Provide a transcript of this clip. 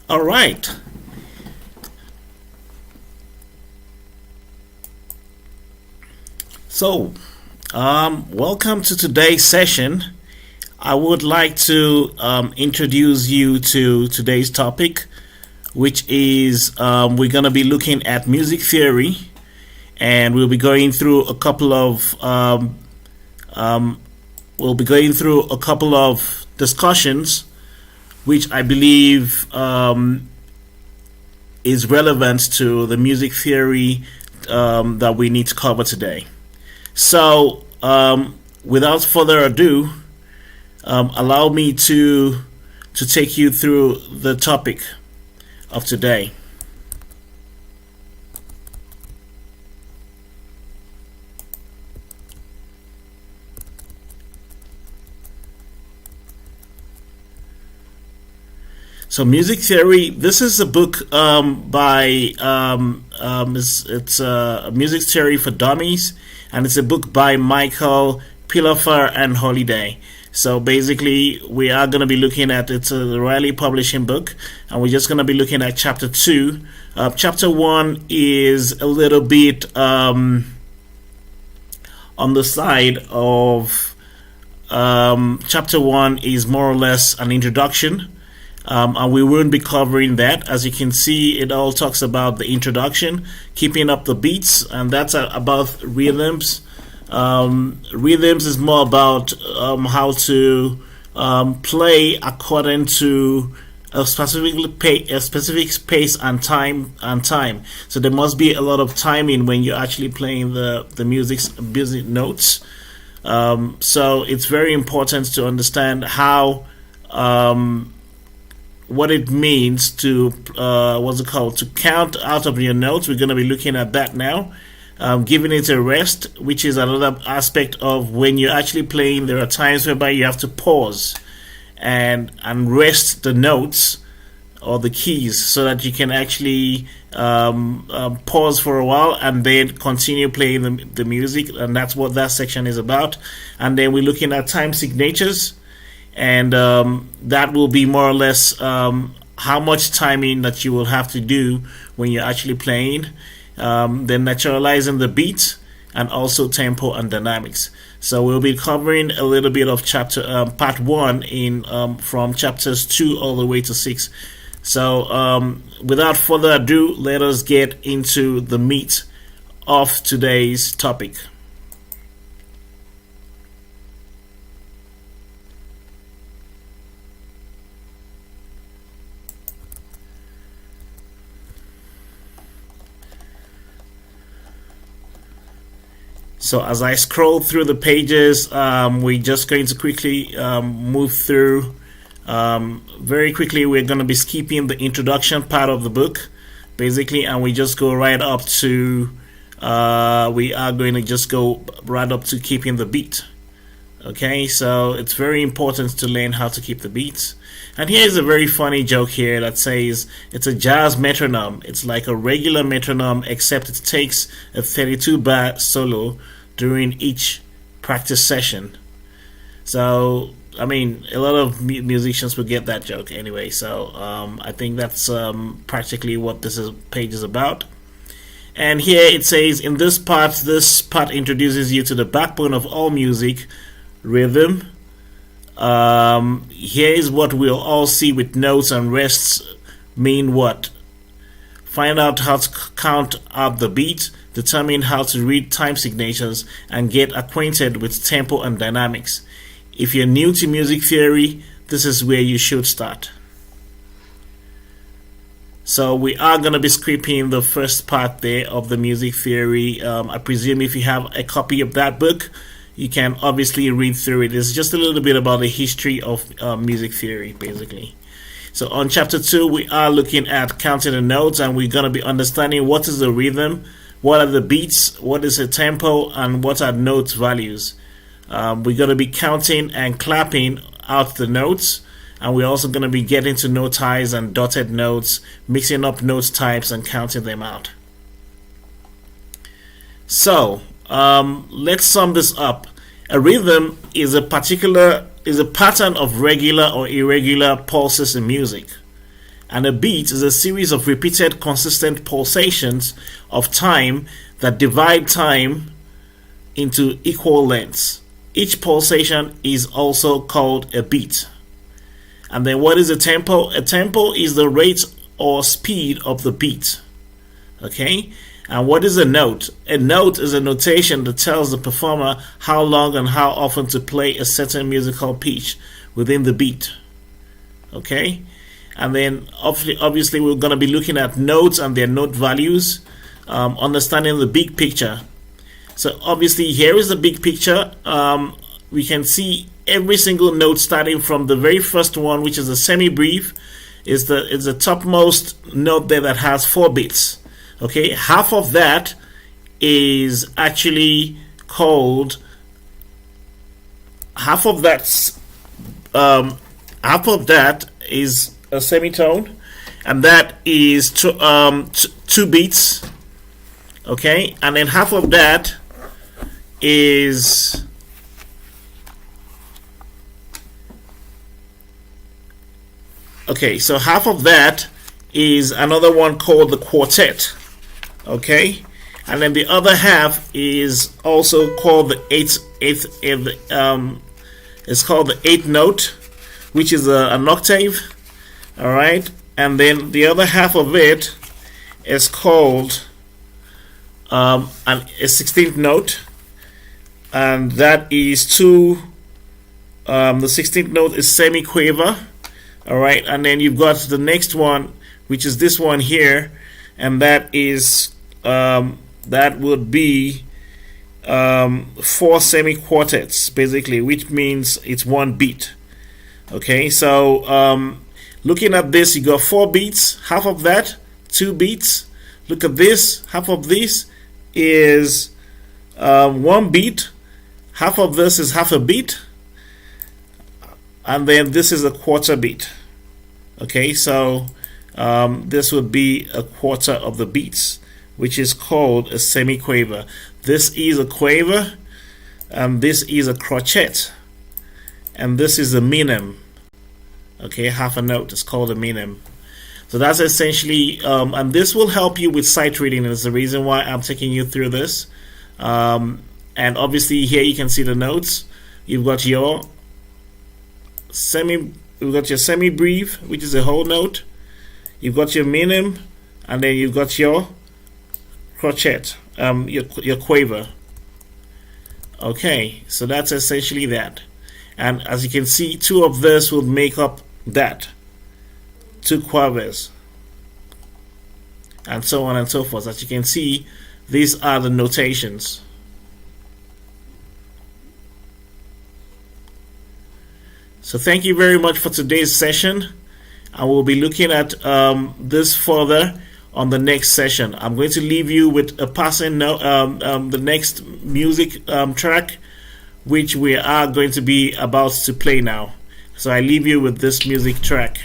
All right. So, welcome to today's session. I would like to introduce you to today's topic, which is we're going to be looking at music theory, and we'll be going through a couple of discussions, which I believe is relevant to the music theory that we need to cover today. So, without further ado, allow me to take you through the topic of today. So, music theory. This is a book by it's a music theory for dummies, and it's a book by Michael Pilafar and Holiday. So basically, we are going to be looking at it's a Riley publishing book, and we're just going to be looking at chapter 2. Chapter 1 is a little bit on the side of chapter 1 is more or less an introduction. And we won't be covering that. As you can see, it all talks about the introduction, keeping up the beats, and that's about rhythms. Rhythms is more about how to play according to a specific pace and time. So there must be a lot of timing when you're actually playing the music notes. So it's very important to understand how what it means to to count out of your notes. We're going to be looking at that now. Giving it a rest, which is another aspect of when you're actually playing. There are times whereby you have to pause and rest the notes or the keys so that you can actually pause for a while and then continue playing the music, and that's what that section is about. And then we're looking at time signatures, and that will be more or less how much timing that you will have to do when you're actually playing. Then naturalizing the beat, and also tempo and dynamics. So we'll be covering a little bit of part 1 in from chapters 2 all the way to 6. So without further ado, let us get into the meat of today's topic. So as I scroll through the pages, we're just going to quickly move through. Very quickly, we're going to be skipping the introduction part of the book, basically, and we just go right up to. We are going to just go right up to keeping the beat. Okay, so it's very important to learn how to keep the beats. And here's a very funny joke here that says it's a jazz metronome. It's like a regular metronome, except it takes a 32-bar solo during each practice session. So, I mean, a lot of musicians will get that joke anyway. So, I think that's practically what page is about. And here it says, in this part introduces you to the backbone of all music, rhythm. Here is what we'll all see with notes and rests mean what. Find out how to count up the beat, determine how to read time signatures, and get acquainted with tempo and dynamics. If you're new to music theory, this is where you should start. So we are going to be skipping the first part there of the music theory. I presume if you have a copy of that book, you can obviously read through it. It's just a little bit about the history of music theory, basically. So on chapter 2, we are looking at counting the notes, and we're going to be understanding what is the rhythm, what are the beats, what is the tempo, and what are note values. We're going to be counting and clapping out the notes, and we're also going to be getting to note ties and dotted notes, mixing up note types and counting them out. So, let's sum this up. A rhythm is a pattern of regular or irregular pulses in music, And a beat is a series of repeated consistent pulsations of time that divide time into equal lengths. Each pulsation is also called a beat. And then what is a tempo? A tempo is the rate or speed of the beat. Okay? And what is a note? A note is a notation that tells the performer how long and how often to play a certain musical pitch within the beat. Okay? And then obviously we're going to be looking at notes and their note values, understanding the big picture. So obviously here is the big picture. We can see every single note starting from the very first one, which is a semi-brief, is the topmost note there that has 4 beats. Okay, half of that is actually called half of that is a semitone, and that is 2 beats. Okay, and then half of that is so half of that is another one called the quartet. Okay, and then the other half is also called the it's called the 8th note, which is an octave. All right, and then the other half of it is called a 16th note, and that is the 16th note is semiquaver. All right, and then you've got the next one, which is this one here, and that is that would be 4 semi-quartets basically, which means it's 1 beat. Okay, so looking at this, you got 4 beats, half of that 2 beats. Look at this, half of this is 1 beat, half of this is half a beat, and then this is a quarter beat. Okay, so this would be a quarter of the beats, which is called a semiquaver. This is a quaver, and this is a crotchet, and this is a minim. Okay, half a note is called a minim. So that's essentially, and this will help you with sight reading. Is the reason why I'm taking you through this. And obviously here you can see the notes. You've got your semi-brief, which is a whole note. You've got your minim, and then you've got your crotchet, your quaver. Okay, so that's essentially that. And as you can see, 2 of this will make up that 2 quavers, and so on and so forth. As you can see, these are the notations. So thank you very much for today's session. I will be looking at this further on the next session. I'm going to leave you with a passing note, the next music track, which we are going to be about to play now. So I leave you with this music track.